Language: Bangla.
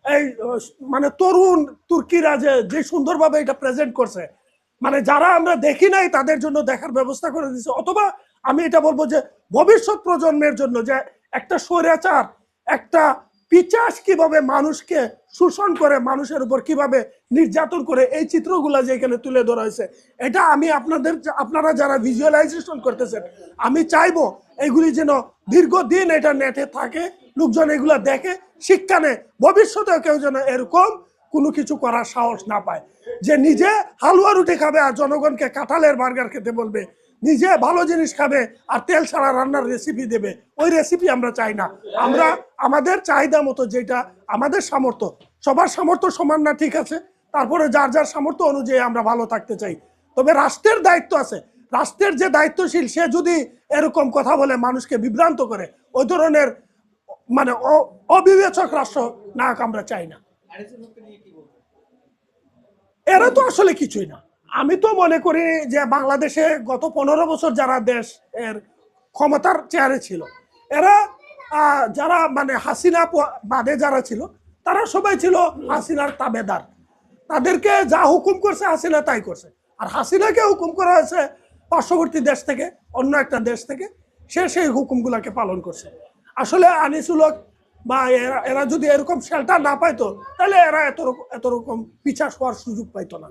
এই মানে তরুণ তুর্কিরা যে সুন্দরভাবে এটা প্রেজেন্ট করছে, মানে যারা আমরা দেখি নাই তাদের জন্য দেখার ব্যবস্থা করে দিচ্ছে। অথবা আমি এটা বলবো যে ভবিষ্যৎ প্রজন্মের জন্য যে একটা স্বৈরাচার, একটা পিচাস কিভাবে মানুষকে শোষণ করে, মানুষের উপর কিভাবে নির্যাতন করে, এই চিত্রগুলো যে এখানে তুলে ধরা হয়েছে, এটা আমি আপনারা যারা ভিজুয়ালাইজেশন করতেছেন, আমি চাইবো এগুলি যেন দীর্ঘদিন এটা নেটে থাকে, লোকজন এগুলা দেখে, শিক্ষা নেয়, ভবিষ্যতে কেউ যেন এরকম কোনো কিছু করার সাহস না পায়, যে নিজে হালুয়া রুটি খাবে আর জনগণকে কাঁঠালের বার্গার খেতে বলবে, নিজে ভালো জিনিস খাবে আর তেল ছাড়া রান্নার রেসিপি দেবে। ওই রেসিপি আমরা চাই না। আমরা আমাদের চাহিদা মতো, যেটা আমাদের সামর্থ্য, সবার সামর্থ্য সমান না, ঠিক আছে, তারপরে যার যার সামর্থ্য অনুযায়ী আমরা ভালো থাকতে চাই। তবে রাষ্ট্রের দায়িত্ব আছে, রাষ্ট্রের যে দায়িত্বশীল সে যদি এরকম কথা বলে মানুষকে বিভ্রান্ত করে, ওই ধরনের মানে অবিবেচক রাষ্ট্র না আমরা চাই না। এরা তো আসলে কিছুই না। আমি তো মনে করি যে বাংলাদেশে গত 15 বছর যারা দেশ এর ক্ষমতার চেয়ারে ছিল, এরা যারা মানে হাসিনা বাদে যারা ছিল, তারা সবাই ছিল হাসিনার তাবেদার। তাদেরকে যা হুকুম করছে হাসিনা তাই করছে। আর হাসিনাকে হুকুম করা হয়েছে পার্শ্ববর্তী দেশ থেকে, অন্য একটা দেশ থেকে, সে সেই হুকুমগুলোকে পালন করছে। আসলে আনিসুল হক বা এরা যদি এরকম শেল্টার না পাইতো, তাহলে এরা এত রকম পিছাস হওয়ার সুযোগ পাইতো না।